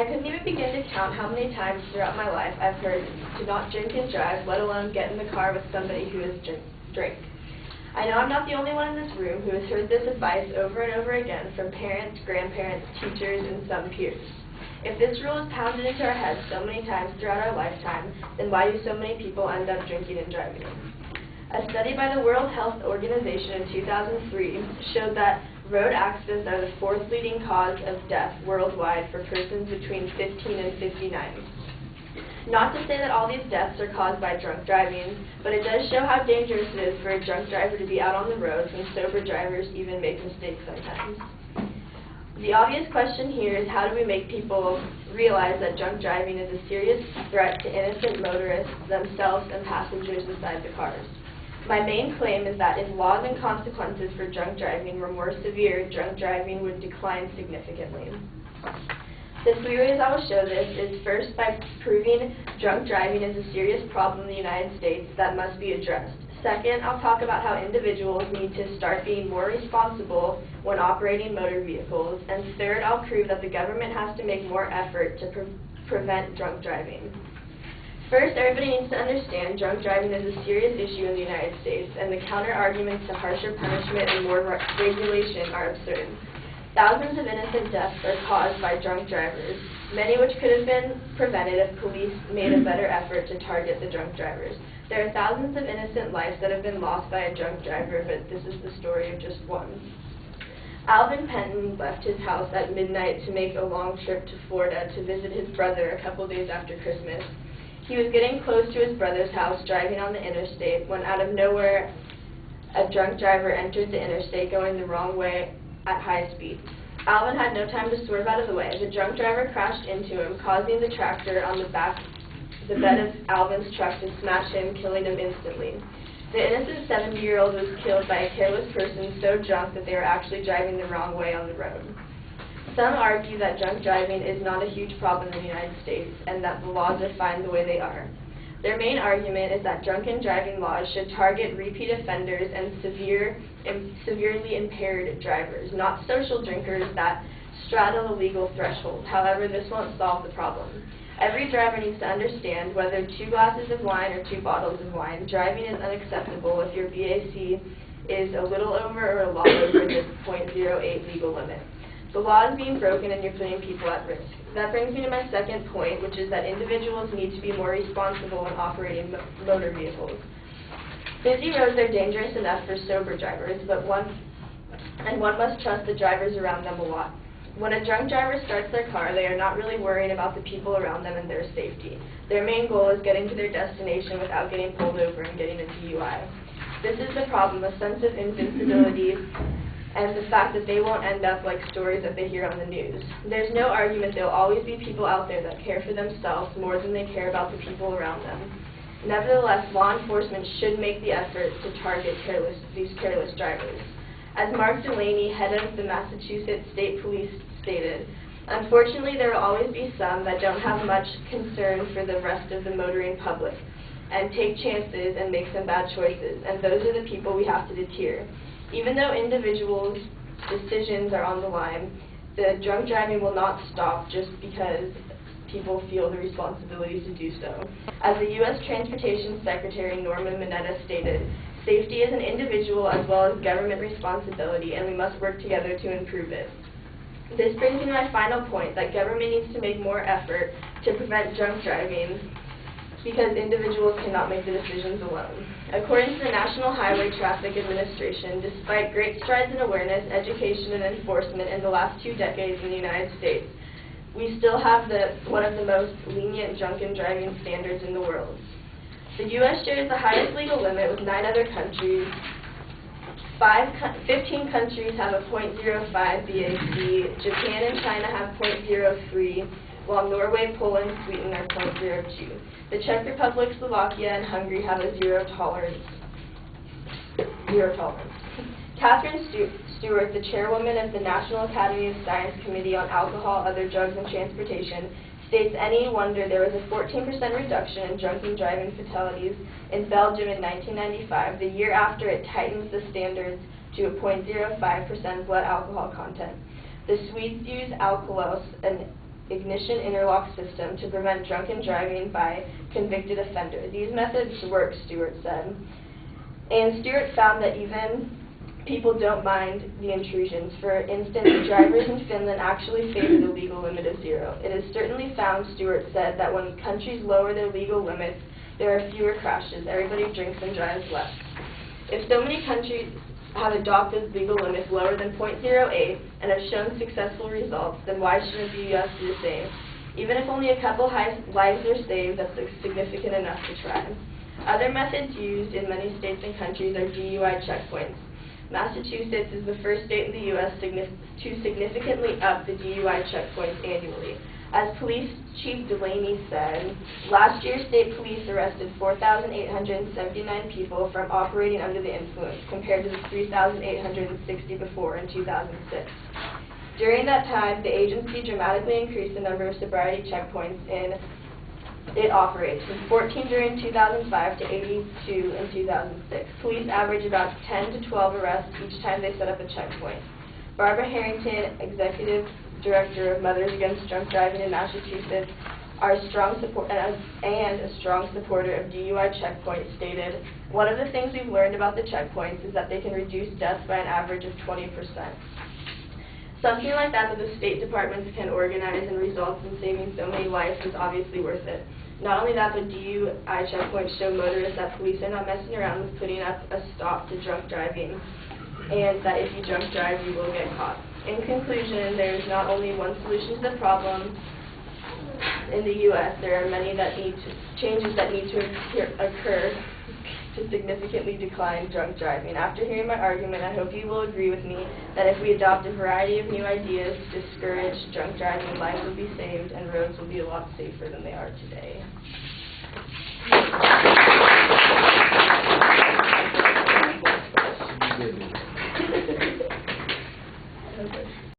couldn't even begin to count how many times throughout my life I've heard to not drink and drive, let alone get in the car with somebody who has drank. I know I'm not the only one in this room who has heard this advice over and over again from parents, grandparents, teachers, and some peers. If this rule is pounded into our heads so many times throughout our lifetime, then why do so many people end up drinking and driving? A study by the World Health Organization in 2003 showed that road accidents are the fourth leading cause of death worldwide for persons between 15 and 59. Not to say that all these deaths are caused by drunk driving, but it does show how dangerous it is for a drunk driver to be out on the roads when sober drivers even make mistakes sometimes. The obvious question here is, how do we make people realize that drunk driving is a serious threat to innocent motorists themselves and passengers inside the cars? My main claim is that if laws and consequences for drunk driving were more severe, drunk driving would decline significantly. The three ways I will show this is first by proving drunk driving is a serious problem in the United States that must be addressed. Second, I'll talk about how individuals need to start being more responsible when operating motor vehicles. And third, I'll prove that the government has to make more effort to prevent drunk driving. First, everybody needs to understand drunk driving is a serious issue in the United States, and the counter-arguments to harsher punishment and more regulation are absurd. Thousands of innocent deaths are caused by drunk drivers, many which could have been prevented if police made a better effort to target the drunk drivers. There are thousands of innocent lives that have been lost by a drunk driver, but this is the story of just one. Alvin Penton left his house at midnight to make a long trip to Florida to visit his brother a couple days after Christmas. He was getting close to his brother's house, driving on the interstate, when out of nowhere, a drunk driver entered the interstate going the wrong way at high speed. Alvin had no time to swerve out of the way. The drunk driver crashed into him, causing the tractor on the bed of Alvin's truck to smash him, killing him instantly. The innocent 70-year-old was killed by a careless person so drunk that they were actually driving the wrong way on the road. Some argue that drunk driving is not a huge problem in the United States and that the laws are fine the way they are. Their main argument is that drunken driving laws should target repeat offenders and severely impaired drivers, not social drinkers that straddle the legal threshold. However, this won't solve the problem. Every driver needs to understand whether 2 glasses of wine or 2 bottles of wine, driving is unacceptable if your BAC is a little over or a lot over the .08 legal limit. The law is being broken and you're putting people at risk. That brings me to my second point, which is that individuals need to be more responsible when operating motor vehicles. Busy roads are dangerous enough for sober drivers, but one must trust the drivers around them a lot. When a drunk driver starts their car, they are not really worrying about the people around them and their safety. Their main goal is getting to their destination without getting pulled over and getting a DUI. This is the problem, a sense of invincibility and the fact that they won't end up like stories that they hear on the news. There's no argument there will always be people out there that care for themselves more than they care about the people around them. Nevertheless, law enforcement should make the effort to target these careless drivers. As Mark Delaney, head of the Massachusetts State Police, stated, unfortunately there will always be some that don't have much concern for the rest of the motoring public and take chances and make some bad choices, and those are the people we have to deter. Even though individuals' decisions are on the line, the drunk driving will not stop just because people feel the responsibility to do so. As the U.S. Transportation Secretary Norman Mineta stated, safety is an individual as well as government responsibility, and we must work together to improve it. This brings me to my final point, that government needs to make more effort to prevent drunk driving because individuals cannot make the decisions alone. According to the National Highway Traffic Administration, despite great strides in awareness, education, and enforcement in the last 2 decades in the United States, we still have one of the most lenient drunken driving standards in the world. The U.S. shares the highest legal limit with 9 other countries. 15 countries have a .05 BAC. Japan and China have .03, while Norway, Poland, and Sweden are .02. The Czech Republic, Slovakia, and Hungary have a zero tolerance. Catherine Stewart, the chairwoman of the National Academy of Science Committee on Alcohol, Other Drugs, and Transportation, states any wonder there was a 14% reduction in drunken driving fatalities in Belgium in 1995, the year after it tightens the standards to a .05% blood alcohol content. The Swedes use alcohol, an ignition interlock system to prevent drunken driving by convicted offender. These methods work, Stewart said. And Stewart found that even people don't mind the intrusions. For instance, drivers in Finland actually favor the legal limit of 0. It is certainly found, Stewart said, that when countries lower their legal limits, there are fewer crashes. Everybody drinks and drives less. If so many countries have adopted legal limits lower than .08 and have shown successful results, then why shouldn't the U.S. do the same? Even if only a couple lives are saved, that's significant enough to try. Other methods used in many states and countries are DUI checkpoints. Massachusetts is the first state in the U.S. to significantly up the DUI checkpoints annually. As Police Chief Delaney said, last year state police arrested 4,879 people from operating under the influence, compared to the 3,860 before in 2006. During that time, the agency dramatically increased the number of sobriety checkpoints it operates, from 14 during 2005 to 82 in 2006. Police average about 10 to 12 arrests each time they set up a checkpoint. Barbara Harrington, Executive Director of Mothers Against Drunk Driving in Massachusetts, and a strong supporter of DUI checkpoints, stated, "One of the things we've learned about the checkpoints is that they can reduce deaths by an average of 20%. Something like that the state departments can organize and results in saving so many lives is obviously worth it. Not only that, but DUI checkpoints show motorists that police are not messing around with putting up a stop to drunk driving, and that if you drunk drive, you will get caught." In conclusion, there is not only one solution to the problem in the U.S. There are many changes that need to occur to significantly decline drunk driving. After hearing my argument, I hope you will agree with me that if we adopt a variety of new ideas to discourage drunk driving, lives will be saved and roads will be a lot safer than they are today.